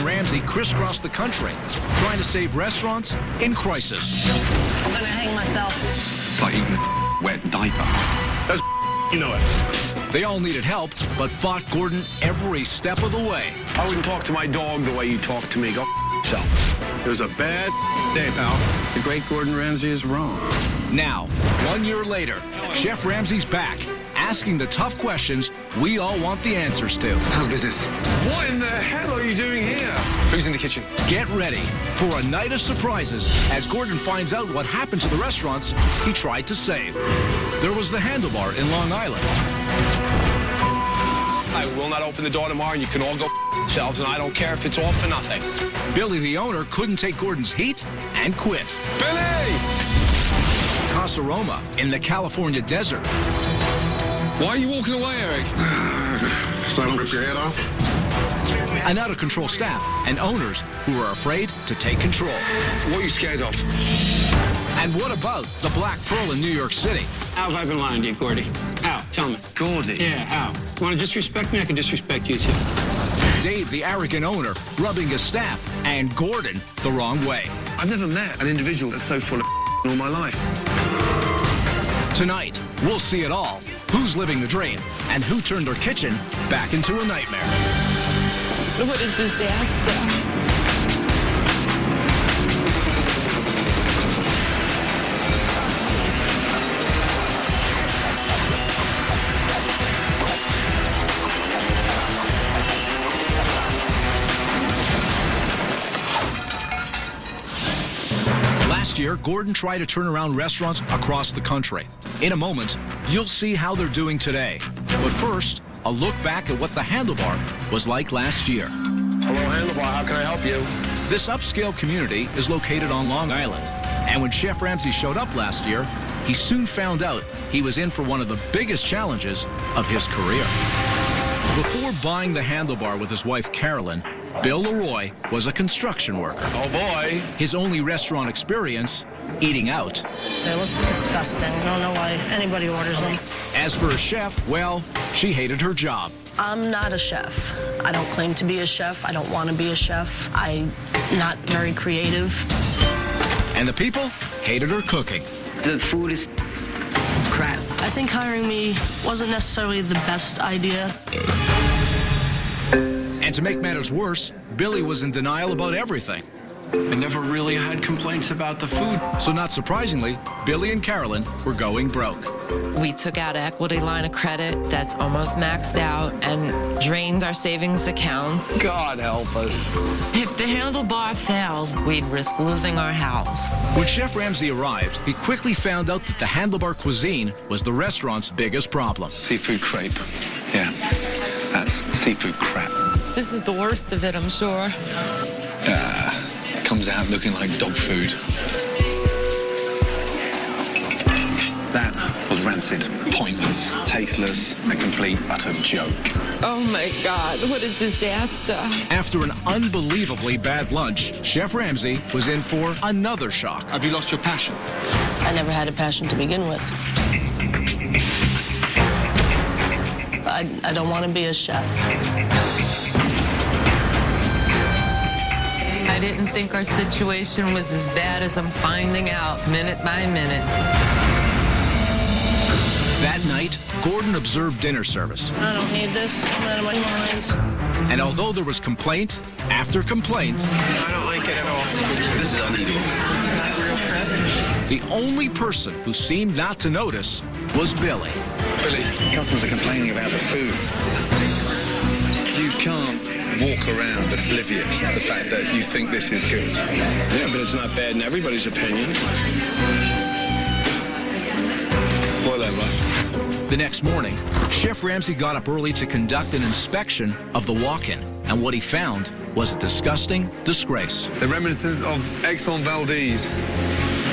Gordon Ramsay crisscrossed the country, trying to save restaurants in crisis. I'm gonna hang myself. Like eating a wet diaper. That's you know it. They all needed help, but fought Gordon every step of the way. I wouldn't talk to my dog the way you talk to me. Go yourself. It was a bad day, pal. The great Gordon Ramsay is wrong. Now, 1 year later, Chef Ramsay's back, asking the tough questions we all want the answers to. How's business? What in the hell are you doing here? Who's in the kitchen? Get ready for a night of surprises as Gordon finds out what happened to the restaurants he tried to save. There was the Handlebar in Long Island. I will not open the door tomorrow, and you can all go yourselves, and I don't care if it's all for nothing. Billy, the owner, couldn't take Gordon's heat and quit. Billy! Casa Roma in the California desert. Why are you walking away, Eric? So I don't rip your head off? An out-of-control staff and owners who are afraid to take control. What are you scared of? And what about the Black Pearl in New York City? How have I been lying to you, Gordy? How? Tell me. Gordy. Yeah, how? You want to disrespect me? I can disrespect you, too. Dave, the arrogant owner, rubbing his staff, and Gordon the wrong way. I've never met an individual that's so full of in all my life. Tonight, we'll see it all. Who's living the dream, and who turned their kitchen back into a nightmare. What a disaster. Last year, Gordon tried to turn around restaurants across the country. In a moment, you'll see how they're doing today. But first, a look back at what the Handlebar was like last year. Hello, Handlebar. How can I help you? This upscale community is located on Long Island. And when Chef Ramsay showed up last year, he soon found out he was in for one of the biggest challenges of his career. Before buying the Handlebar with his wife, Carolyn, Bill Leroy was a construction worker. Oh, boy. His only restaurant experience, eating out. They look disgusting. I don't know why anybody orders them. As for a chef, well, she hated her job. I'm not a chef. I don't claim to be a chef. I don't want to be a chef. I'm not very creative. And the people hated her cooking. The food is crap. I think hiring me wasn't necessarily the best idea. And to make matters worse, Billy was in denial about everything. I never really had complaints about the food. So not surprisingly, Billy and Carolyn were going broke. We took out an equity line of credit that's almost maxed out and drained our savings account. God help us. If the Handlebar fails, we'd risk losing our house. When Chef Ramsay arrived, he quickly found out that the Handlebar cuisine was the restaurant's biggest problem. Seafood crepe. Yeah, that's seafood crap. This is the worst of it, I'm sure. Comes out looking like dog food. That was rancid, pointless, tasteless, a complete, utter joke. Oh my God, what a disaster. After an unbelievably bad lunch, Chef Ramsay was in for another shock. Have you lost your passion? I never had a passion to begin with. I don't want to be a chef. I didn't think our situation was as bad as I'm finding out minute by minute. That night, Gordon observed dinner service. I don't need this. I'm out of my mind. And although there was complaint after complaint, I don't like it at all. This is uneatable. It's not real crap. the only person who seemed not to notice was Billy. Billy, customers are complaining about the food. You can't walk around oblivious to the fact that you think this is good. Yeah, but it's not bad in everybody's opinion. Whatever. The next morning, Chef Ramsay got up early to conduct an inspection of the walk-in, and what he found was a disgusting disgrace. The reminiscence of Exxon Valdez.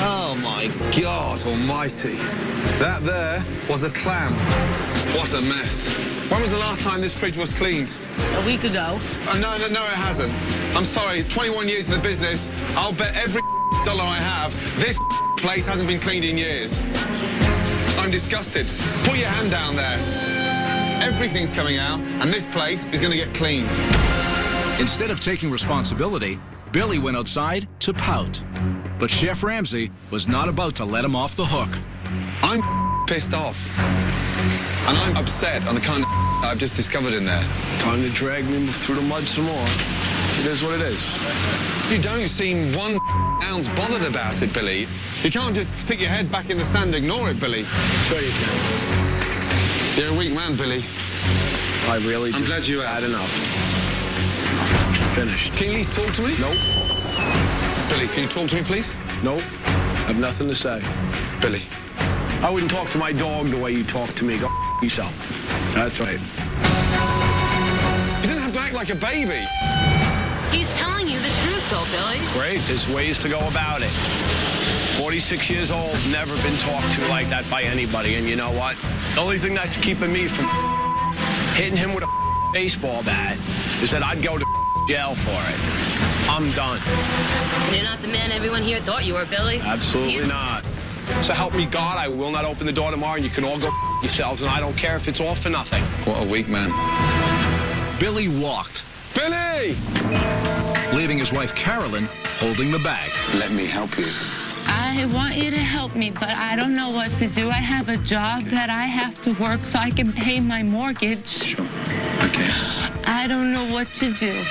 Oh my God almighty. That there was a clam. What a mess. When was the last time this fridge was cleaned? A week ago. Oh, no, it hasn't. I'm sorry, 21 years in the business, I'll bet every dollar I have, this place hasn't been cleaned in years. I'm disgusted. Put your hand down there. Everything's coming out, and this place is going to get cleaned. Instead of taking responsibility, Billy went outside to pout. But Chef Ramsay was not about to let him off the hook. I'm pissed off. And I'm upset on the kind of I've just discovered in there. Time to drag me through the mud some more. It is what it is. You don't seem 1 ounce bothered about it, Billy. You can't just stick your head back in the sand and ignore it, Billy. Sure you can. You're a weak man, Billy. I really I'm glad you had enough. Finished. Can you at least talk to me? Nope. Billy, can you talk to me, please? Nope. Have nothing to say. Billy. I wouldn't talk to my dog the way you talk to me. Go yourself. That's right. You don't have to act like a baby. He's telling you the truth, though, Billy. Great. There's ways to go about it. 46 years old, never been talked to like that by anybody. And you know what? The only thing that's keeping me from hitting him with a baseball bat is that I'd go to jail for it. I'm done. You're not the man everyone here thought you were, Billy. Absolutely not. So help me God, I will not open the door tomorrow, and you can all go yourselves, and I don't care if it's all for nothing. What a weak man. Billy walked, Billy! leaving his wife Carolyn holding the bag. Let me help you. I want you to help me, but I don't know what to do. I have a job that I have to work so I can pay my mortgage. Sure. Okay. I don't know what to do.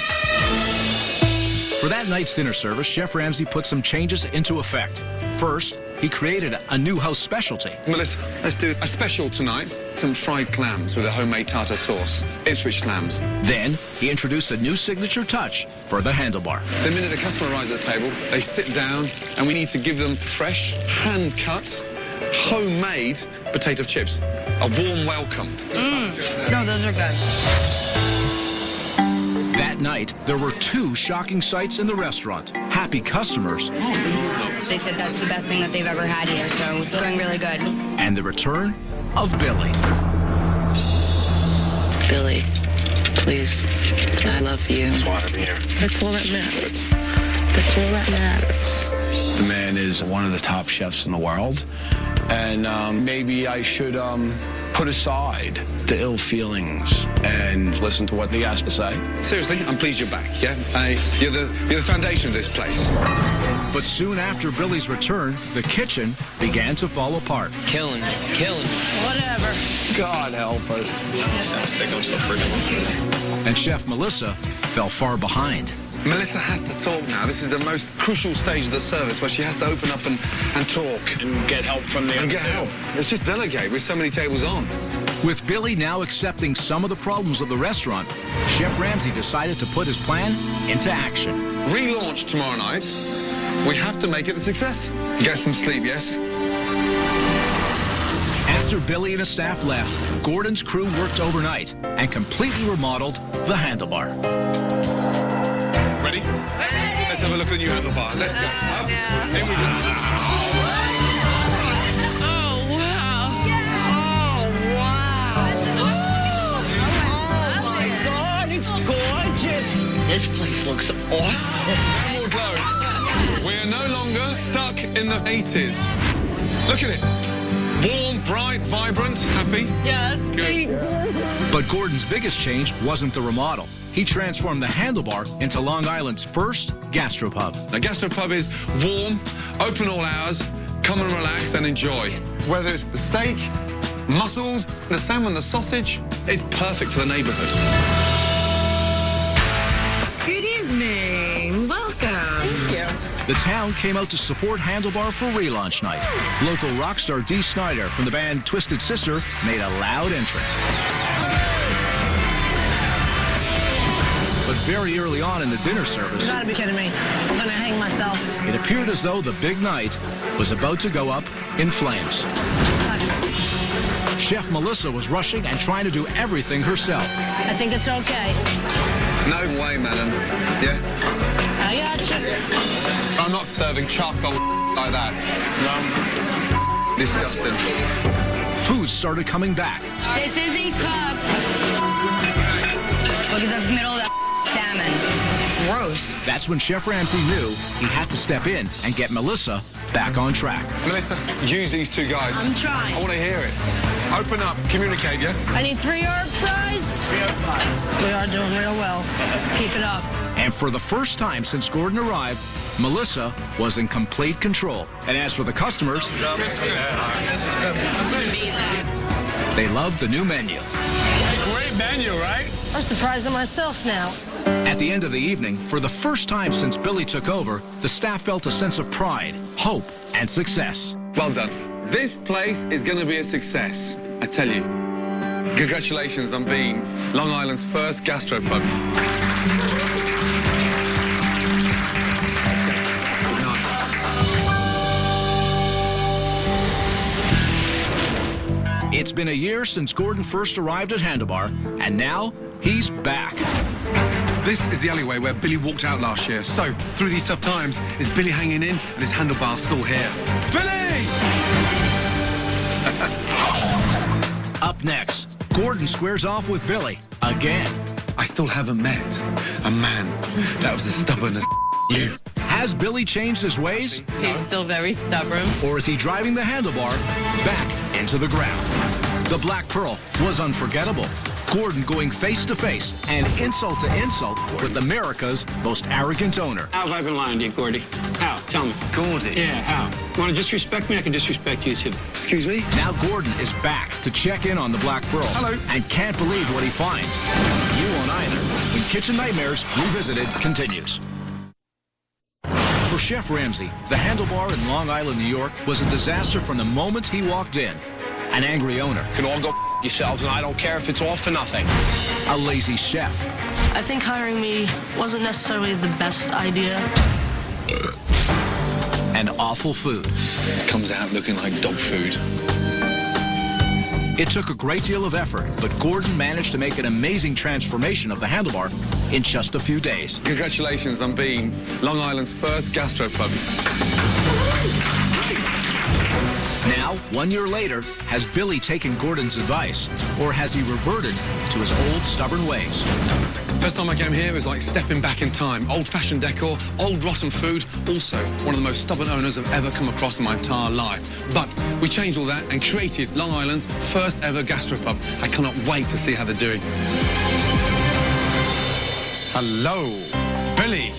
For that night's dinner service, Chef Ramsay put some changes into effect. First, he created a new house specialty. Melissa, let's do a special tonight. Some fried clams with a homemade tartar sauce. Ipswich clams. Then, he introduced a new signature touch for the handlebar. The minute the customer arrives at the table, they sit down, and we need to give them fresh, hand-cut, homemade potato chips. A warm welcome. No, those are good. That night, there were 2 shocking sights in the restaurant. Happy customers They said that's the best thing that they've ever had here, so it's going really good. and the return of Billy. Billy, please, I love you. That's why I'm here. That's all that matters. That's all that matters. The man is one of the top chefs in the world, and maybe I should put aside the ill feelings and listen to what he has to say. Seriously, I'm pleased you're back, yeah? You're the foundation of this place. But soon after Billy's return, the kitchen began to fall apart. Killing. Whatever. God help us. And Chef Melissa fell far behind. Melissa has to talk now. This is the most crucial stage of the service where she has to open up and talk. And get help from the And other get two. help. Let's just delegate with so many tables on. With Billy now accepting some of the problems of the restaurant, Chef Ramsay decided to put his plan into action. Relaunch tomorrow night. We have to make it a success. Get some sleep, yes? After Billy and his staff left, Gordon's crew worked overnight and completely remodeled the handlebar. Ready? Let's have a look at the new handlebar. Let's go. Here we go. This place looks awesome. More clothes. We are no longer stuck in the 80s. Look at it. Warm, bright, vibrant, happy. Yes. Good. But Gordon's biggest change wasn't the remodel. He transformed the handlebar into Long Island's first gastropub. A gastropub is warm, open all hours, come and relax and enjoy. Whether it's the steak, mussels, the salmon, the sausage, it's perfect for the neighborhood. Good evening. Welcome. The town came out to support Handlebar for relaunch night. Local rock star Dee Snider from the band Twisted Sister made a loud entrance. But very early on in the dinner service, You gotta be kidding me. I'm gonna hang myself. it appeared as though the big night was about to go up in flames. Chef Melissa was rushing and trying to do everything herself. I think it's okay. No way, madam. Yeah? I got you. I'm not serving charcoal like that. No. Disgusting. Food started coming back. This isn't cooked. Look at the middle of that salmon. Gross. That's when Chef Ramsay knew he had to step in and get Melissa back on track. Melissa, use these 2 guys. I'm trying. I want to hear it. Open up, communicate, yeah? I need 3 herb fries. We are doing real well. Let's keep it up. And for the first time since Gordon arrived, Melissa was in complete control. And as for the customers, they loved the new menu. Great menu, right? I'm surprised at myself now. At the end of the evening, for the first time since Billy took over, the staff felt a sense of pride, hope, and success. Well done. This place is going to be a success, I tell you. Congratulations on being Long Island's first gastropub. It's been a year since Gordon first arrived at Handlebar, and now he's back. This is the alleyway where Billy walked out last year. So, through these tough times, is Billy hanging in and his handlebar still here? Billy! Up next, Gordon squares off with Billy again. I still haven't met a man that was as stubborn as you. Has Billy changed his ways? She's still very stubborn. Or is he driving the handlebar back into the ground? The Black Pearl was unforgettable. Gordon going face to face and insult to insult with America's most arrogant owner. How have I been lying to you, Gordy? How? Tell me. Gordy? Yeah, how? Want to disrespect me? I can disrespect you, too. Excuse me? Now Gordon is back to check in on the Black Pearl. Hello. And can't believe what he finds. You won't either. When Kitchen Nightmares Revisited continues. For Chef Ramsay, the handlebar in Long Island, New York was a disaster from the moment he walked in. An angry owner. You can all go yourselves, and I don't care if it's all for nothing. A lazy chef. I think hiring me wasn't necessarily the best idea. And awful food. Comes out looking like dog food. It took a great deal of effort, but Gordon managed to make an amazing transformation of the handlebar in just a few days. Congratulations on being Long Island's first gastropub. Now, 1 year later, has Billy taken Gordon's advice, or has he reverted to his old stubborn ways? First time I came here, it was like stepping back in time. Old-fashioned decor, old rotten food. Also, one of the most stubborn owners I've ever come across in my entire life. But we changed all that and created Long Island's first ever gastropub. I cannot wait to see how they're doing. Hello, Billy.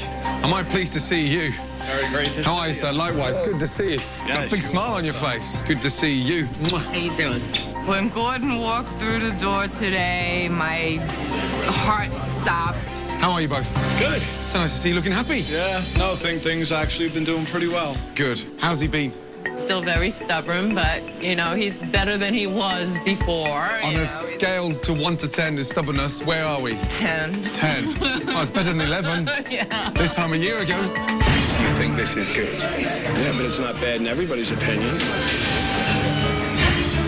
Am I pleased to see you? Very great to see you. How are you, sir? Likewise, good to see you. Got a big smile on your face. Good to see you. Mwah. How you doing? When Gordon walked through the door today, my heart stopped. How are you both? Good. So nice to see you looking happy. Yeah, no, things actually have been doing pretty well. Good. How's he been? Still very stubborn, but, you know, he's better than he was before. On a scale to 1 to 10 is stubbornness, where are we? 10. 10. Oh, it's better than 11. Yeah. This time a year ago. You think this is good? Yeah, but it's not bad in everybody's opinion.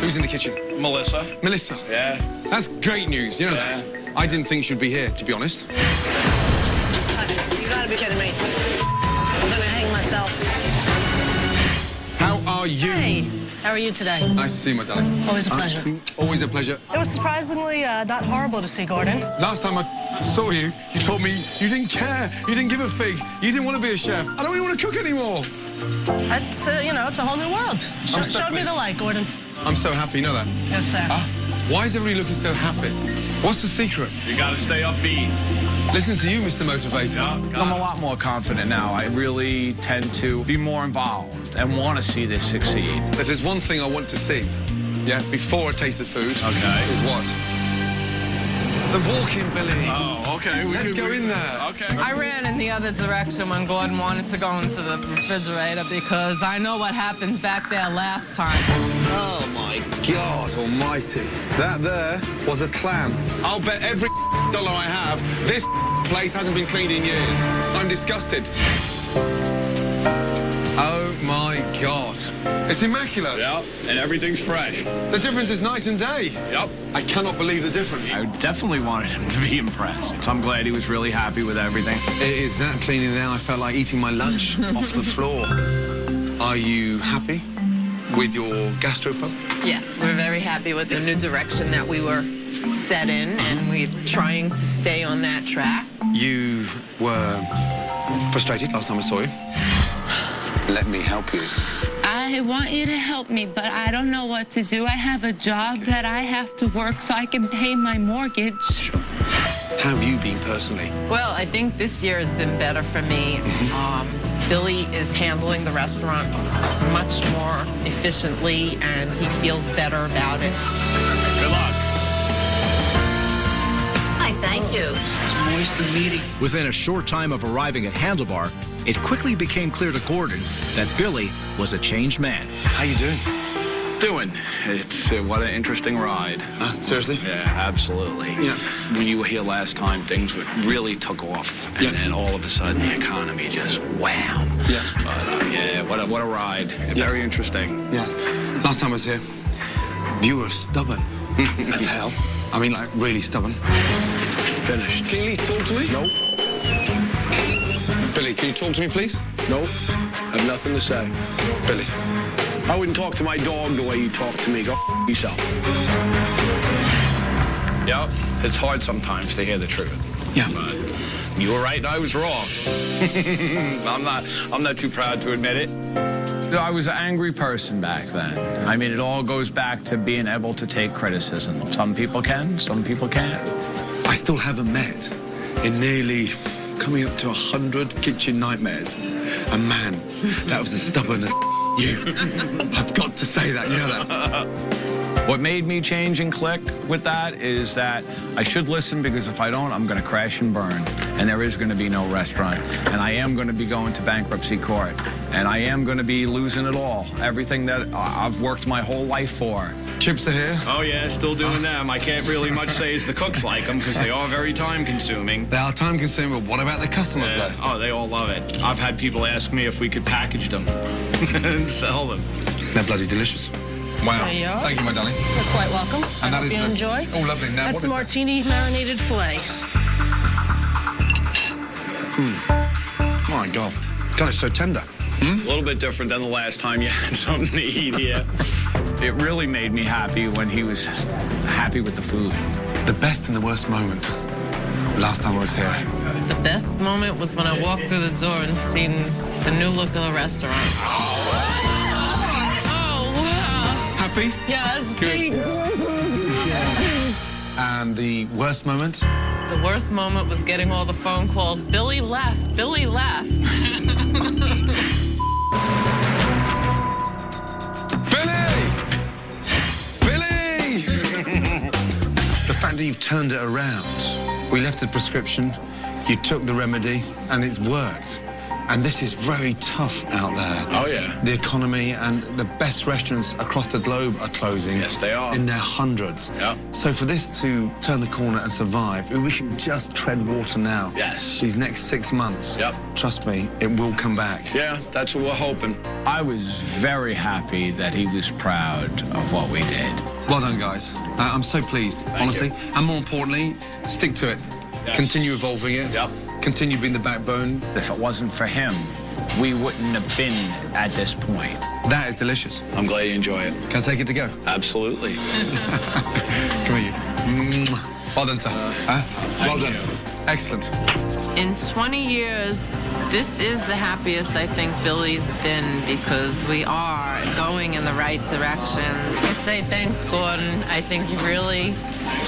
Who's in the kitchen? Melissa? Melissa. Yeah. That's great news, you know that. I didn't think she'd be here, to be honest. You gotta be kidding me. I'm gonna hang myself. How are you? Hey, how are you today? Nice to see you, my darling. Always a pleasure. Always a pleasure. It was surprisingly not horrible to see Gordon. Last time I saw you, you told me you didn't care. You didn't give a fig. You didn't want to be a chef. I don't even want to cook anymore. That's, you know, it's a whole new world. Showed me the light, Gordon. I'm so happy, you know that? Yes, sir. Why is everybody looking so happy? What's the secret? You gotta stay upbeat. Listen to you, Mr. Motivator. I'm a lot more confident now. I really tend to be more involved and want to see this succeed. But there's one thing I want to see, yeah, before I taste the food. Okay. Is what? The walk-in, Billy. Oh, okay. Let's go in there. Okay. I ran in the other direction when Gordon wanted to go into the refrigerator because I know what happened back there last time. Oh, my God almighty. That there was a clam. I'll bet every dollar I have, this place hasn't been cleaned in years. I'm disgusted. Oh, my God. It's immaculate. Yep, and everything's fresh. The difference is night and day. Yep. I cannot believe the difference. I definitely wanted him to be impressed. So I'm glad he was really happy with everything. It is that clean in there. I felt like eating my lunch off the floor. Are you happy with your gastropub? Yes, we're very happy with the new direction that we were set in, and we're trying to stay on that track. You were frustrated last time I saw you. Let me help you. I I want you to help me, but I don't know what to do. I have a job that I have to work so I can pay my mortgage. Sure. How have you been personally? Well, I think this year has been better for me. Billy is handling the restaurant much more efficiently, and he feels better about it. Good luck. Hi, thank you. It's moist and meaty. Within a short time of arriving at Handlebar, it quickly became clear to Gordon that Billy was a changed man. How you doing? Doing. It's what an interesting ride. Seriously? Yeah, absolutely. Yeah. When you were here last time, things really took off, and Yeah. then all of a sudden the economy just wham. Yeah. But yeah, what a ride. Yeah. Very interesting. Yeah. Last time I was here, you were stubborn as hell. I mean, like, really stubborn. Finished. Can you at least talk to me? Nope. Billy, can you talk to me, please? Nope. I have nothing to say. Billy. I wouldn't talk to my dog the way you talk to me. Go yourself. Yep. It's hard sometimes to hear the truth. Yeah. But you were right and I was wrong. I'm not too proud to admit it. I was an angry person back then. I mean, it all goes back to being able to take criticism. Some people can, some people can't. I still haven't met in nearly coming up to 100 kitchen nightmares a man that was as stubborn as you. I've got to say that, you know that. What made me change and click with that is that I should listen, because if I don't, I'm going to crash and burn. And there is going to be no restaurant. And I am going to be going to bankruptcy court. And I am going to be losing it all. Everything that I've worked my whole life for. Chips are here. Oh, yeah, still doing them. I can't really much say as the cooks like them because they are very time-consuming. They are time-consuming, but what about the customers, though? Oh, they all love it. I've had people ask me if we could package them and sell them. They're bloody delicious. Wow. There you are. Thank you, my darling. You're quite welcome. And I that hope is you the- enjoy. Oh, lovely. Now, That's what the is that? martini marinated filet. My God. God, it's so tender. A little bit different than the last time you had something to eat here. It really made me happy when he was happy with the food. The best and the worst moment. Last time I was here. The best moment was when I walked through the door and seen the new look of the restaurant. Oh, wow. Happy? Yes. Good. And the worst moment? The worst moment was getting all the phone calls. Billy left. Billy left. Billy! Billy! The fact that you've turned it around. We left the prescription, you took the remedy, and it's worked. And this is very tough out there. Oh, yeah. The economy and the best restaurants across the globe are closing. Yes, they are. In their hundreds. Yeah. So for this to turn the corner and survive, if we can just tread water now. Yes. These next 6 months. Yep. Trust me, it will come back. Yeah, that's what we're hoping. I was very happy that he was proud of what we did. Well done, guys. I'm so pleased, honestly. And more importantly, stick to it. Yes. Continue evolving it. Yep. Continue being the backbone. If it wasn't for him, we wouldn't have been at this point. That is delicious. I'm glad you enjoy it. Can I take it to go? Absolutely. Come here, you. Mwah. Well done, sir. Well done. you. Excellent. In 20 years, this is the happiest I think Billy's been, because we are going in the right direction. I say thanks, Gordon. I think you really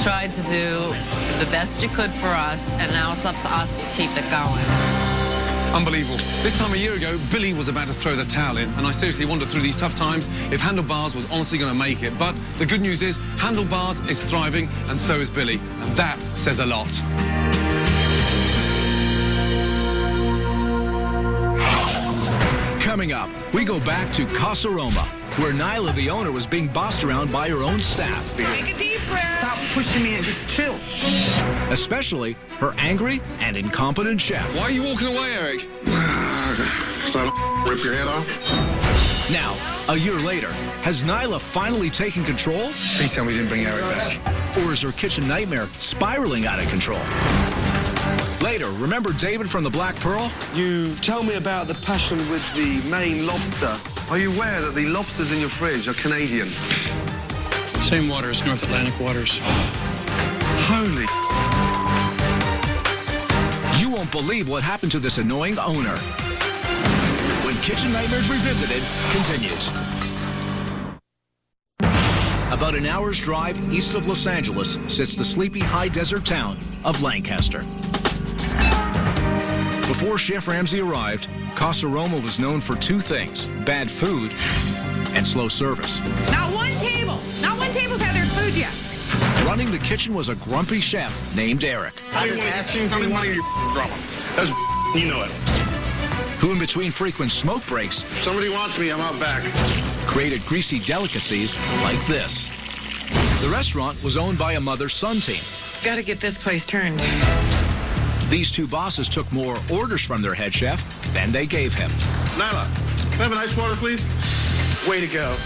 tried to do the best you could for us, and now it's up to us to keep it going. Unbelievable. This time a year ago, Billy was about to throw the towel in, and I seriously wondered through these tough times if Handlebars was honestly going to make it. But the good news is Handlebars is thriving, and so is Billy, and that says a lot. Coming up, we go back to Casa Roma, where Nyla, the owner, was being bossed around by her own staff. Take a deep breath. Stop pushing me and just chill. Especially her angry and incompetent chef. Why are you walking away, Eric? Son, rip your head off. Now, a year later, has Nyla finally taken control? Please tell me you didn't bring Eric back. Or is her kitchen nightmare spiraling out of control? Later, remember David from the Black Pearl? You tell me about the passion with the Maine lobster. Are you aware that the lobsters in your fridge are Canadian? Same waters, North Atlantic waters. Holy... You won't believe what happened to this annoying owner. When Kitchen Nightmares Revisited continues. About an hour's drive east of Los Angeles sits the sleepy high desert town of Lancaster. Before Chef Ramsay arrived, Casa Roma was known for two things: bad food and slow service. Not one table's had their food yet. Running the kitchen was a grumpy chef named Eric, I just asked you if you want your drama. That's you know it. who in between frequent smoke breaks If somebody wants me, I'm out back. created greasy delicacies like this. The restaurant was owned by a mother-son team. Got to get this place turned. These two bosses took more orders from their head chef than they gave him. Nyla, can I have an ice water, please? Way to go.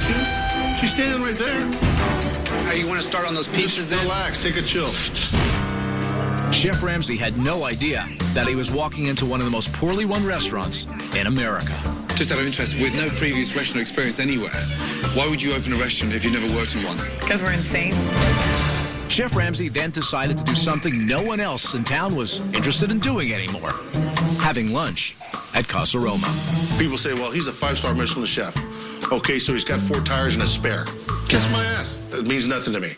She's standing right there. You want to start on those pizzas then? Relax, take a chill. Chef Ramsay had no idea that he was walking into one of the most poorly run restaurants in America. Just out of interest, with no previous restaurant experience anywhere, why would you open a restaurant if you've never worked in one? Because we're insane. Chef Ramsay then decided to do something no one else in town was interested in doing anymore: having lunch at Casa Roma. People say, well, he's a 5-star Michelin chef. Okay, so he's got 4 tires and a spare. Kiss my ass. That means nothing to me.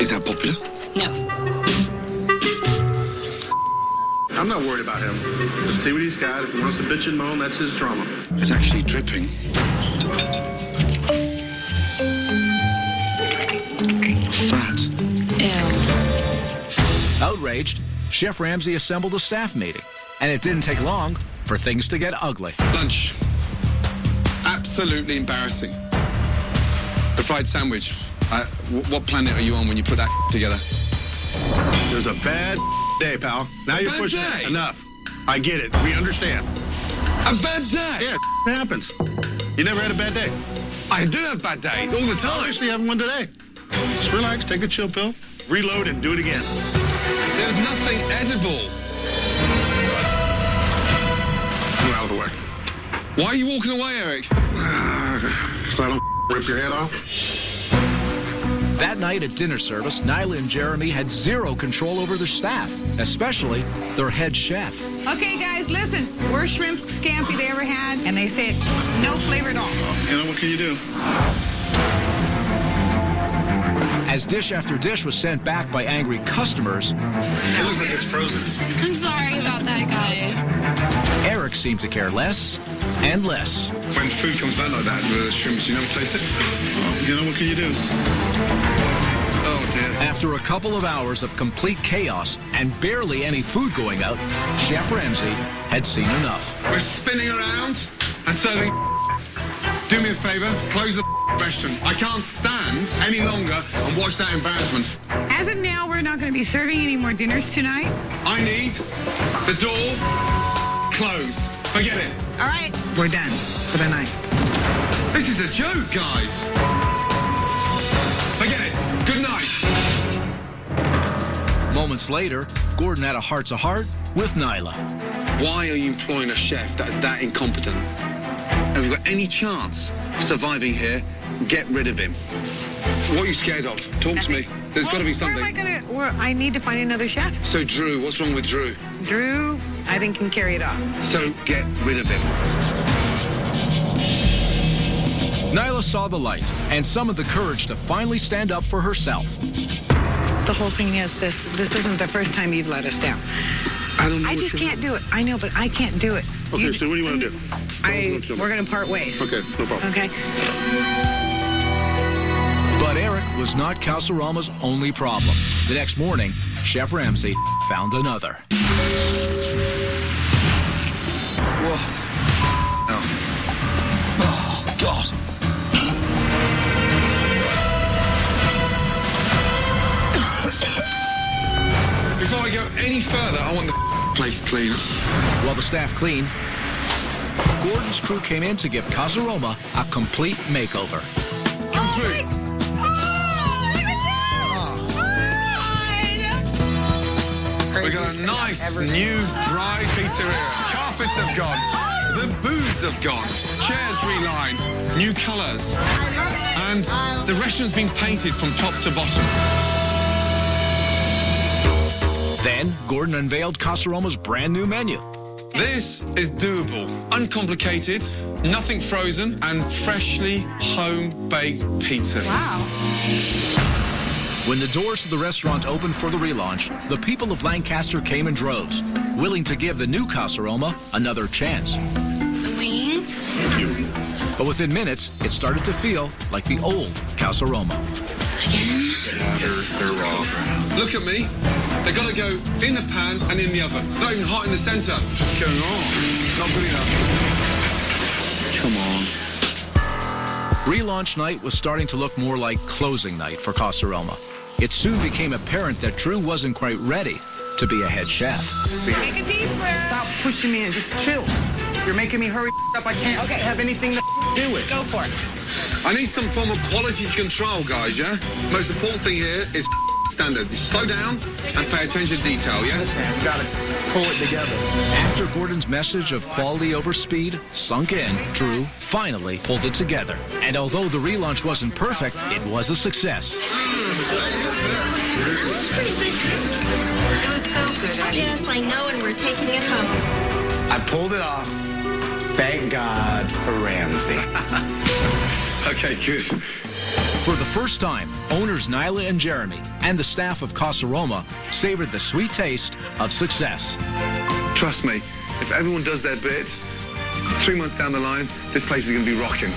Is that popular? No. I'm not worried about him. Let's see what he's got. If he wants to bitch and moan, that's his drama. It's actually dripping. Fat. Ew. Outraged, Chef Ramsay assembled a staff meeting, and it didn't take long for things to get ugly. Lunch. Absolutely embarrassing. The fried sandwich. What planet are you on when you put that together? It was a bad day, pal. Now you're Bad pushing day? it. Enough. I get it. We understand. A bad day? Yeah, it happens. You never had a bad day. I do have bad days all the time. Obviously, having one today. Just relax, take a chill pill, reload, and do it again. There's nothing edible. Get out of the way. Why are you walking away, Eric? So I don't rip your head off. That night at dinner service, Nyla and Jeremy had zero control over their staff, especially their head chef. Okay, guys, listen. Worst shrimp scampi they ever had, and they said no flavor at all. You know, what can you do? As dish after dish was sent back by angry customers, It looks like it's frozen. I'm sorry about that, guy. Eric seemed to care less and less. When food comes back like that, the shrimps, you never taste it. You know, what can you do? Oh, dear. After a couple of hours of complete chaos and barely any food going out, Chef Ramsay had seen enough. We're spinning around and serving. Do me a favor, close the restaurant. I can't stand any longer and watch that embarrassment. As of now, we're not going to be serving any more dinners tonight. I need the door closed. Forget it. All right, we're done for the night. This is a joke, guys. Forget it. Good night. Moments later, Gordon had a heart-to-heart with Nyla. Why are you employing a chef that's that incompetent? Have you got any chance of surviving here? Get rid of him. What are you scared of? Talk to me. There's got to be something. I need to find another chef. So, Drew, what's wrong with Drew? Drew, I think, can carry it off. So, get rid of him. Nyla saw the light and summoned the courage to finally stand up for herself. The whole thing is this isn't the first time you've let us down. I don't know. I just can't do it. I know, but I can't do it. Okay, so what do you want to do? We're going to part ways. Okay, no problem. Okay? But Eric was not Casa Roma's only problem. The next morning, Chef Ramsay found another. Whoa. Oh, God. Before I go any further, I want the place clean. While the staff cleaned, Gordon's crew came in to give Casa Roma a complete makeover. Come through. We've got a nice new dry pizzeria. Carpets have gone. The booths have gone. Chairs relined. New colours. And the restaurant's been painted from top to bottom. Then Gordon unveiled Casa Roma's brand new menu. This is doable, uncomplicated, nothing frozen, and freshly home-baked pizza. Wow. When the doors of the restaurant opened for the relaunch, the people of Lancaster came in droves, willing to give the new Casa Roma another chance. Wings? Thank you. But within minutes, it started to feel like the old Casa Roma. Again? They're raw. Look at me. They gotta go in the pan and in the oven. Not even hot in the center. What's going on? Not good enough. Come on. Relaunch night was starting to look more like closing night for Casa Roma. It soon became apparent that Drew wasn't quite ready to be a head chef. Take a deep breath. Stop pushing me and just chill. You're making me hurry up. I can't have anything to do with. Go for it. I need some form of quality control, guys, yeah? Most important thing here is standard. You slow down and pay attention to detail, yeah? You gotta pull it together. After Gordon's message of quality over speed sunk in, Drew finally pulled it together. And although the relaunch wasn't perfect, it was a success. It was so good. Yes, I know, and we're taking it home. I pulled it off. Thank God for Ramsay. Okay, good. For the first time, owners Nyla and Jeremy and the staff of Casa Roma savored the sweet taste of success. Trust me, if everyone does their bit, 3 months down the line, this place is going to be rocking.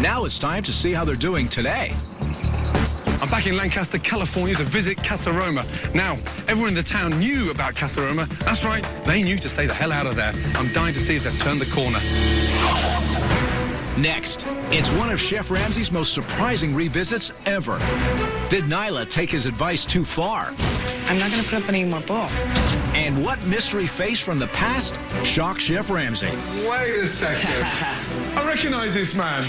Now it's time to see how they're doing today. I'm back in Lancaster, California to visit Casa Roma. Now, everyone in the town knew about Casa Roma. That's right, they knew to stay the hell out of there. I'm dying to see if they've turned the corner. Next, it's one of Chef Ramsay's most surprising revisits ever. Did Nyla take his advice too far? I'm not going to put up any more bull. And what mystery face from the past shocked Chef Ramsay? Wait a second. I recognize this man.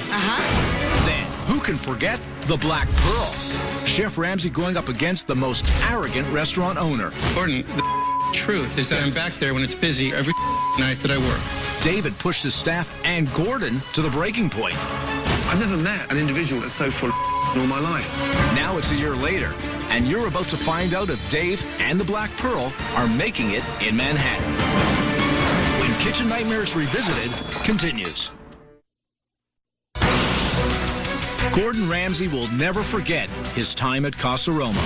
Then, who can forget the Black Pearl? Chef Ramsay going up against the most arrogant restaurant owner. Gordon, the truth is that I'm back there when it's busy every night that I work. David pushed his staff and Gordon to the breaking point. I've never met an individual that's so full of in all my life. Now it's a year later, and you're about to find out if Dave and the Black Pearl are making it in Manhattan. When Kitchen Nightmares Revisited continues. Gordon Ramsay will never forget his time at Casa Roma.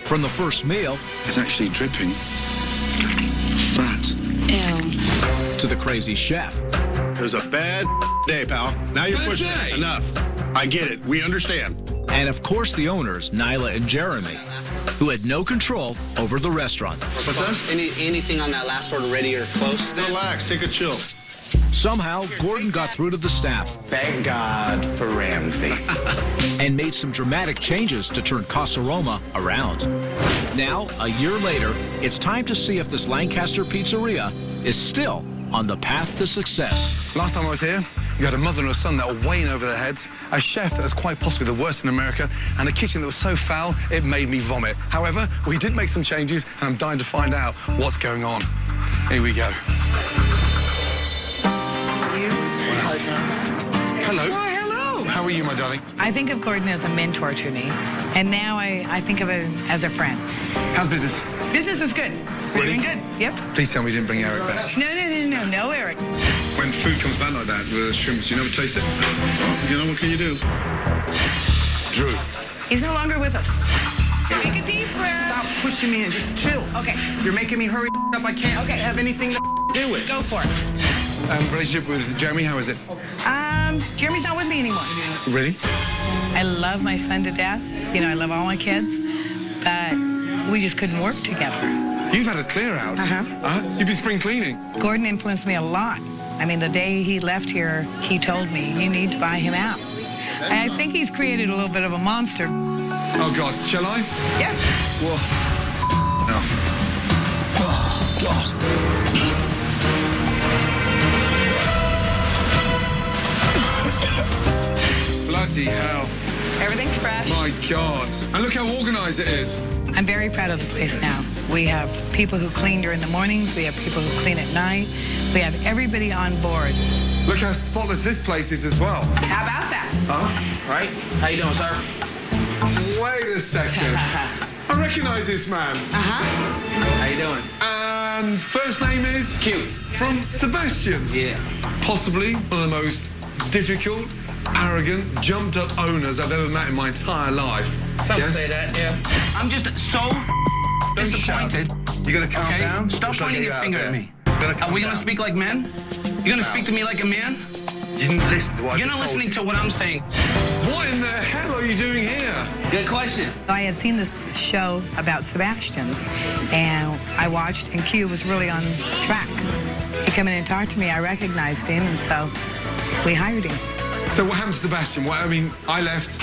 From the first meal... It's actually dripping. Fat. Ew. ...to the crazy chef. It was a bad day, pal. Now you're pushing it. Enough. I get it. We understand. And of course the owners, Nyla and Jeremy, who had no control over the restaurant. What's that? Anything on that last order ready or close? Relax. Take a chill. Somehow, Gordon got through to the staff. Thank God for Ramsay. And made some dramatic changes to turn Casa Roma around. Now, a year later, it's time to see if this Lancaster pizzeria is still on the path to success. Last time I was here, you had a mother and a son that were way in over their heads, a chef that was quite possibly the worst in America, and a kitchen that was so foul it made me vomit. However, we did make some changes, and I'm dying to find out what's going on. Here we go. Hello. Oh, hello. How are you, my darling? I think of Gordon as a mentor to me, and now I think of him as a friend. How's business? Business is good. We're Really? doing good. Yep. Please tell me you didn't bring Eric back. No, Eric. When food comes back like that, with shrimps, you never taste it? You know, what can you do? Drew. He's no longer with us. Take a deep breath. Stop pushing me and just chill. Okay. You're making me hurry up. I can't have anything to do with. Go for it. Relationship with Jeremy, how is it? Jeremy's not with me anymore. Really? I love my son to death. You know, I love all my kids, but we just couldn't work together. You've had a clear out. You've been spring cleaning. Gordon influenced me a lot. I mean, the day he left here, he told me, you need to buy him out. I think he's created a little bit of a monster. Oh, God. Shall I? Yeah. Whoa. No. Oh, God. Bloody hell. Everything's fresh. My God. And look how organized it is. I'm very proud of the place now. We have people who clean during the mornings. We have people who clean at night. We have everybody on board. Look how spotless this place is as well. How about that? Huh? Right? How you doing, sir? Wait wait a second. I recognise this man. How you doing? And first name is? Q. From Sebastian's? Yeah. Possibly one of the most difficult, arrogant, jumped-up owners I've ever met in my entire life. Some say that, yeah. I'm just so disappointed. You gonna calm down? Stop pointing your finger at me. Are we gonna speak like men? You're gonna speak to me like a man? You didn't listen to what You're not listening to what I'm saying. What in the hell are you doing here? Good question. I had seen this show about Sebastian's, and I watched, and Q was really on track. He came in and talked to me. I recognized him, and so we hired him. So what happened to Sebastian? I mean, I left.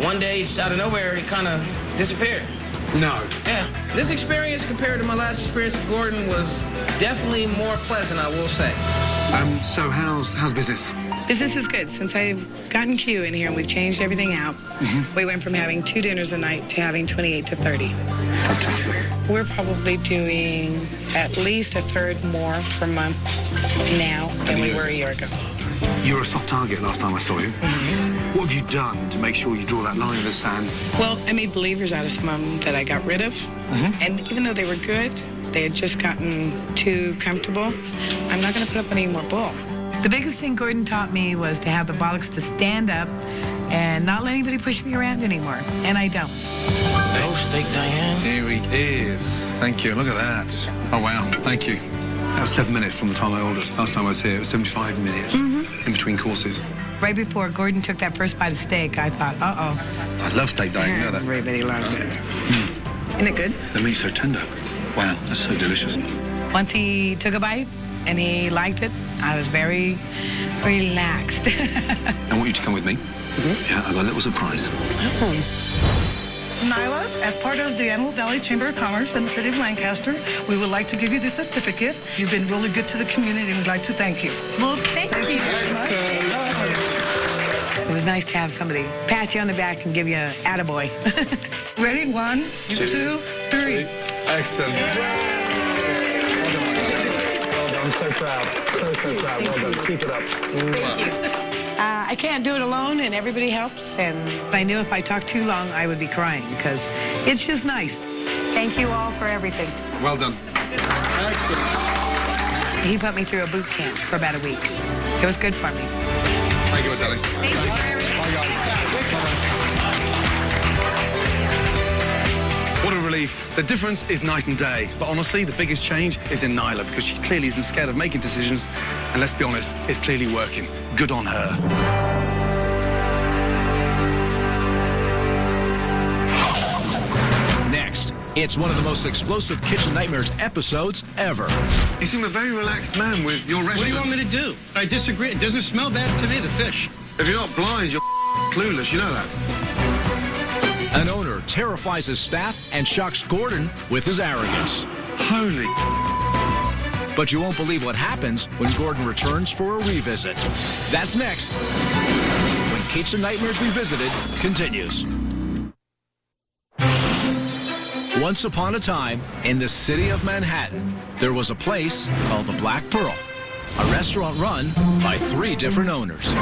One day, just out of nowhere, he kind of disappeared. No. Yeah. This experience, compared to my last experience with Gordon, was definitely more pleasant, I will say. So how's business? Business is good. Since I've gotten Q in here and we've changed everything out, we went from having 2 dinners a night to having 28 to 30. Fantastic. We're probably doing at least a third more per month now than we were a year ago. You were a soft target last time I saw you. What have you done to make sure you draw that line in the sand? Well, I made believers out of some of them that I got rid of. And even though they were good, they had just gotten too comfortable. I'm not going to put up any more bull. The biggest thing Gordon taught me was to have the bollocks to stand up and not let anybody push me around anymore. And I don't. Oh, steak Diane. Here he is. Thank you. Look at that. Oh, wow. Thank you. That was 7 minutes from the time I ordered. Last time I was here, it was 75 minutes in between courses. Right before Gordon took that first bite of steak, I thought, uh-oh. I love steak, Diane. You know that. Everybody loves it. Isn't it good? The meat's so tender. Wow, that's so delicious. Once he took a bite and he liked it, I was very relaxed. I want you to come with me. Yeah, I've got a little surprise. Nyla, as part of the Antelope Valley Chamber of Commerce in the city of Lancaster, we would like to give you this certificate. You've been really good to the community and we'd like to thank you. Well, thank you very much. It was nice to have somebody pat you on the back and give you an attaboy. Ready? 1, 2, 3. Excellent. Well done. I'm so proud. So proud. Well done. Keep it up. Thank you. I can't do it alone, and everybody helps. And I knew if I talked too long, I would be crying, because it's just nice. Thank you all for everything. Well done. Excellent. He put me through a boot camp for about a week. It was good for me. Thank you, darling. Thank you. Bye, guys. What a relief. The difference is night and day. But honestly, the biggest change is in Nyla, because she clearly isn't scared of making decisions. And let's be honest, it's clearly working. Good on her. Next, it's one of the most explosive Kitchen Nightmares episodes ever. You seem a very relaxed man with your restaurant. What do you want me to do? I disagree. It doesn't smell bad to me, the fish. If you're not blind, you're clueless. You know that. An owner terrifies his staff and shocks Gordon with his arrogance. Holy. But you won't believe what happens when Gordon returns for a revisit. That's next, when Kitchen Nightmares Revisited continues. Once upon a time, in the city of Manhattan, there was a place called the Black Pearl, a restaurant run by 3 different owners.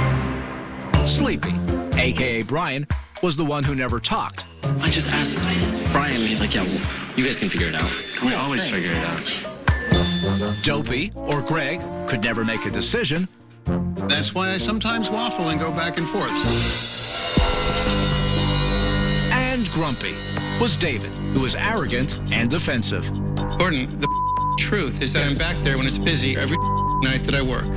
Sleepy, a.k.a. Brian, was the one who never talked. I just asked Brian, he's like, yeah, you guys can figure it out. We always figure it out. Dopey, or Greg, could never make a decision. That's why I sometimes waffle and go back and forth. And Grumpy was David, who was arrogant and defensive. Gordon, the truth is that I'm back there when it's busy every night that I work.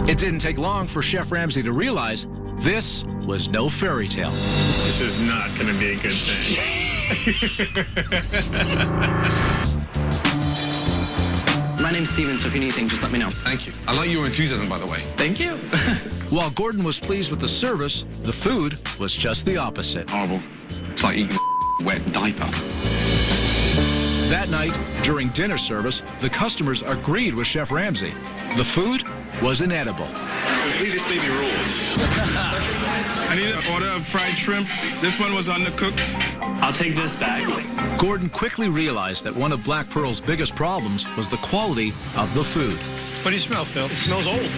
It didn't take long for Chef Ramsay to realize this was no fairy tale. This is not going to be a good thing. My name's Steven, so if you need anything, just let me know. Thank you. I like your enthusiasm, by the way. Thank you. While Gordon was pleased with the service, the food was just the opposite. Horrible. It's like eating a wet diaper. That night, during dinner service, the customers agreed with Chef Ramsay. The food was inedible. Leave this baby roll. I need an order of fried shrimp. This one was undercooked. I'll take this bag. Gordon quickly realized that one of Black Pearl's biggest problems was the quality of the food. What do you smell, Phil? It smells old.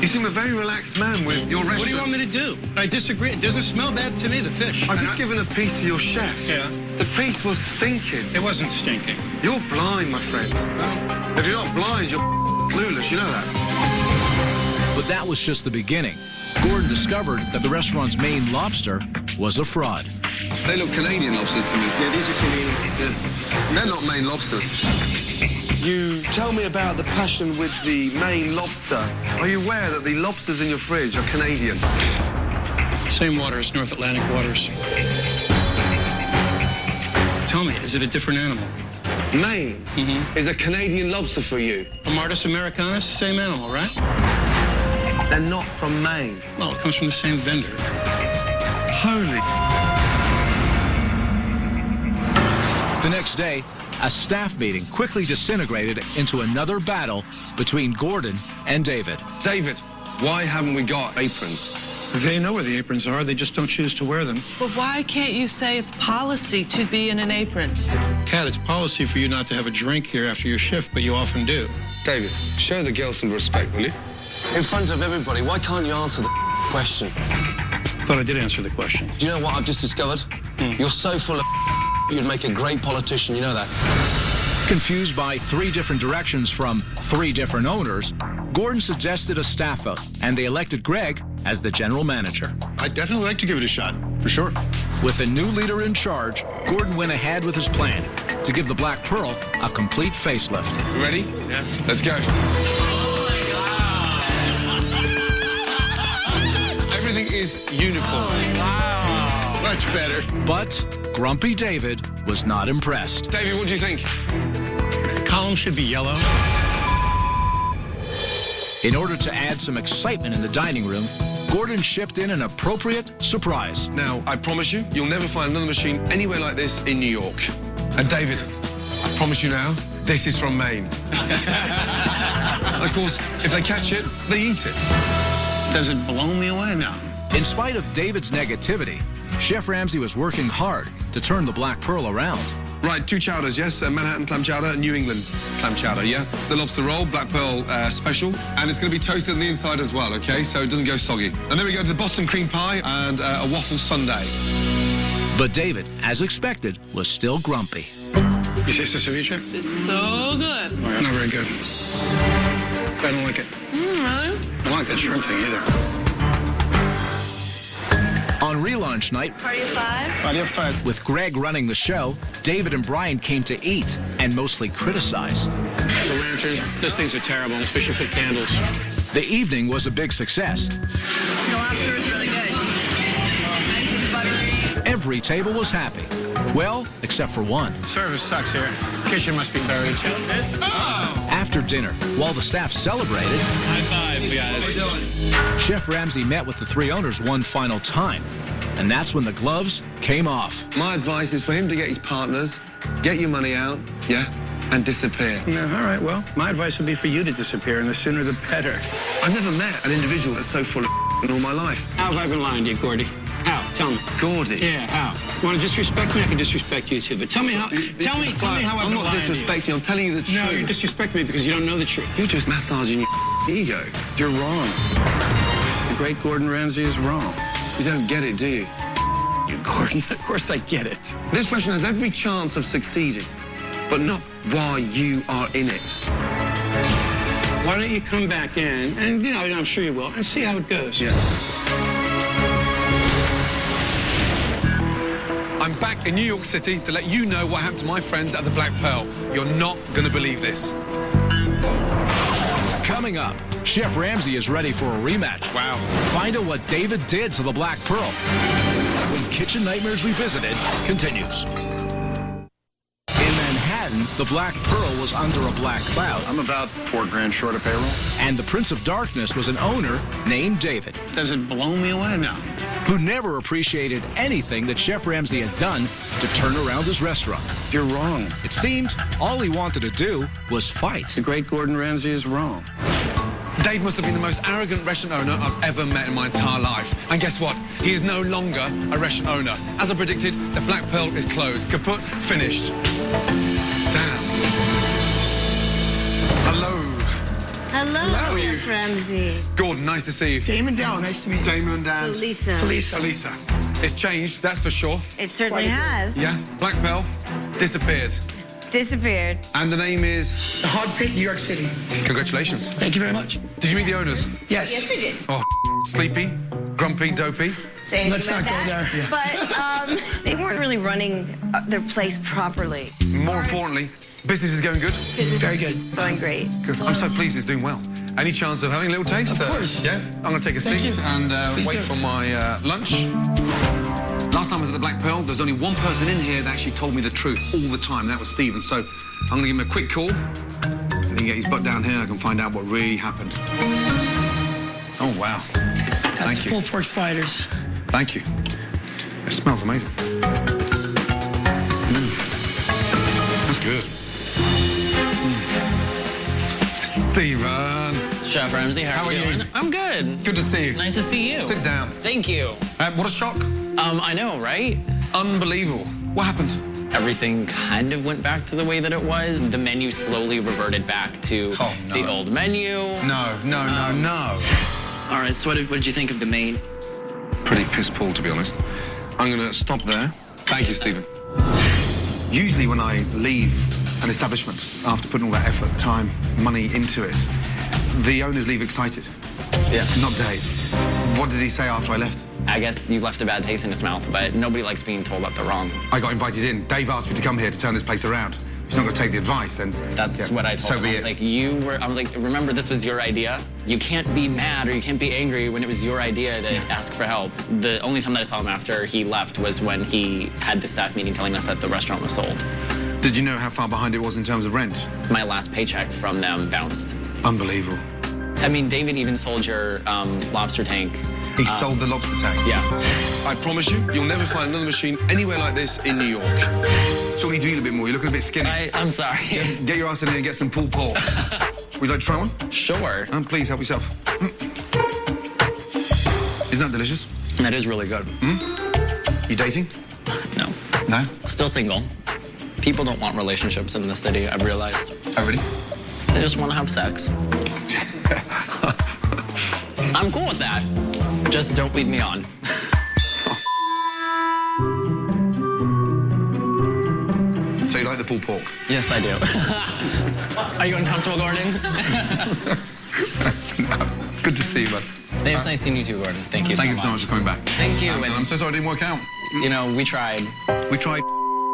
You seem a very relaxed man with your restaurant. What do you want me to do? I disagree. It doesn't smell bad to me, the fish. I've just given a piece to your chef. Yeah. The piece was stinking. It wasn't stinking. You're blind, my friend. Oh. If you're not blind, you're clueless, you know that. But that was just the beginning. Gordon discovered that the restaurant's main lobster was a fraud. They look Canadian lobsters to me. Yeah, these are Canadian. They're not Maine lobsters. You tell me about the passion with the Maine lobster. Are you aware that the lobsters in your fridge are Canadian? Same waters, North Atlantic waters. Tell me, is it a different animal? Maine is a Canadian lobster for you. Martis americanus, same animal, right? They're not from Maine. Well, it comes from the same vendor. Holy. The next day, a staff meeting quickly disintegrated into another battle between Gordon and David. David, why haven't we got aprons? They know where the aprons are, they just don't choose to wear them. But why can't you say it's policy to be in an apron? Kat, it's policy for you not to have a drink here after your shift, but you often do. David, show the girl some respect, will you? In front of everybody, why can't you answer the question? Thought I did answer the question. Do you know what I've just discovered? You're so full of you'd make a great politician, you know that. Confused by 3 different directions from 3 different owners, Gordon suggested a staff vote, and they elected Greg as the general manager. I'd definitely like to give it a shot, for sure. With the new leader in charge, Gordon went ahead with his plan to give the Black Pearl a complete facelift. You ready? Yeah. Let's go. Everything is uniform. Wow. Much better. But Grumpy David was not impressed. David, what do you think? Column should be yellow. In order to add some excitement in the dining room, Gordon shipped in an appropriate surprise. Now, I promise you, you'll never find another machine anywhere like this in New York. And David, I promise you now, this is from Maine. Of course, if they catch it, they eat it. Does it blow me away now? In spite of David's negativity, Chef Ramsay was working hard to turn the Black Pearl around. Right, 2 chowders, yes? Manhattan clam chowder, New England clam chowder, yeah? The lobster roll, Black Pearl special, and it's going to be toasted on the inside as well, OK? So it doesn't go soggy. And then we go to the Boston cream pie and a waffle sundae. But David, as expected, was still grumpy. You taste the ceviche? It's so good. Not very good. I don't like it. Really? I don't like that shrimp thing either. On relaunch night, Party of 5? Party of 5. with Greg running the show, David and Brian came to eat and mostly criticize. The lanterns, those things are terrible, especially put candles. The evening was a big success. The lobster is really good. Nice and buttery. Every table was happy. Well, except for one. Service sucks here. Kitchen must be buried. Oh! After dinner, while the staff celebrated, High five, guys. Chef Ramsay met with the 3 owners one final time. And that's when the gloves came off. My advice is for him to get his partners, get your money out, yeah, and disappear. Yeah, all right, well, my advice would be for you to disappear, and the sooner the better. I've never met an individual that's so full of in all my life. How have I been lying to you, Gordy? How? Tell me. Gordy? Yeah, how? You want to disrespect me? I can disrespect you, too. But tell me how. Tell me how I've I'm been not lying to you. disrespecting, I'm telling you the truth. No, you're disrespecting me because you don't know the truth. You're just massaging your ego. You're wrong. The great Gordon Ramsay is wrong. You don't get it, do you? You, Gordon. Of course I get it. This restaurant has every chance of succeeding, but not while you are in it. Why don't you come back in, and, you know, I'm sure you will, and see how it goes. Yeah. I'm back in New York City to let you know what happened to my friends at the Black Pearl. You're not going to believe this. Coming up, Chef Ramsay is ready for a rematch. Wow. Find out what David did to the Black Pearl. When Kitchen Nightmares Revisited continues. In Manhattan, the Black Pearl was under a black cloud. I'm about $4,000 short of payroll. And the Prince of Darkness was an owner named David. Does it blow me away now? Who never appreciated anything that Chef Ramsay had done to turn around his restaurant. You're wrong. It seemed all he wanted to do was fight. The great Gordon Ramsay is wrong. Dave must have been the most arrogant restaurant owner I've ever met in my entire life. And guess what? He is no longer a restaurant owner. As I predicted, the Black Pearl is closed. Kaput, finished. Damn. Hello. Hello, Chef Ramsay. Gordon, nice to see you. Damon Dell, nice to meet you. Damon and Felisa. It's changed, that's for sure. It certainly has. Yeah, black belt, disappeared. Disappeared. And the name is? The Hog Pit, New York City. Congratulations. Thank you very much. Did you meet the owners? Yes. Yes, we did. Oh, sleepy, grumpy, dopey. Let's not go there. But they weren't really running their place properly. More importantly, business is going good? Very good. Going great. Good. I'm so pleased it's doing well. Any chance of having a little taste? Of course. Yeah. I'm going to take a seat and wait for my lunch. Last time I was at the Black Pearl, there's only one person in here that actually told me the truth all the time. That was Stephen. So I'm going to give him a quick call. And he can get his butt down here and I can find out what really happened. Oh, wow. Thank you. Pulled pork sliders. Thank you. It smells amazing. That's good. Stephen. Chef Ramsay, how are you doing? I'm good. Good to see you. Nice to see you. Sit down. Thank you. What a shock. I know, right? Unbelievable. What happened? Everything kind of went back to the way that it was. The menu slowly reverted back to the old menu. No. All right, so what did you think of the main? Pretty piss poor, to be honest. I'm going to stop there. Thank you, Stephen. Usually when I leave an establishment after putting all that effort, time, money into it, the owners leave excited. Yeah. Not Dave. What did he say after I left? I guess you left a bad taste in his mouth, but nobody likes being told that they're wrong. I got invited in. Dave asked me to come here to turn this place around. He's not going to take the advice, then... That's what I told him. I was like, remember, this was your idea. You can't be mad or you can't be angry when it was your idea to ask for help. The only time that I saw him after he left was when he had the staff meeting telling us that the restaurant was sold. Did you know how far behind it was in terms of rent? My last paycheck from them bounced. Unbelievable. I mean, David even sold your lobster tank. He sold the lobster tank? Yeah. I promise you, you'll never find another machine anywhere like this in New York. Surely you do eat a bit more. You're looking a bit skinny. I'm sorry. Get your ass in here and get some pulled pork. Would you like to try one? Sure. Please, help yourself. Isn't that delicious? That is really good. You dating? No. No? Still single. People don't want relationships in the city, I've realized. Oh, really? They just want to have sex. I'm cool with that. Just don't lead me on. So you like the pulled pork? Yes, I do. Are you uncomfortable, Gordon? No. Good to see you, bud. It's nice seeing you too, Gordon. Thank you so much for coming back. Thank you. And I'm so sorry it didn't work out. You know, we tried. We tried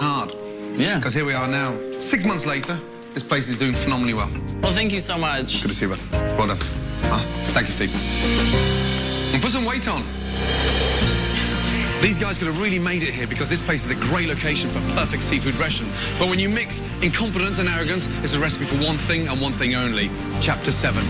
hard. Yeah. Because here we are now. 6 months later, this place is doing phenomenally well. Well, thank you so much. Good to see you, bud. Well done. Thank you, Steve. And put some weight on. These guys could have really made it here because this place is a great location for a perfect seafood restaurant. But when you mix incompetence and arrogance, it's a recipe for one thing and one thing only. Chapter 7.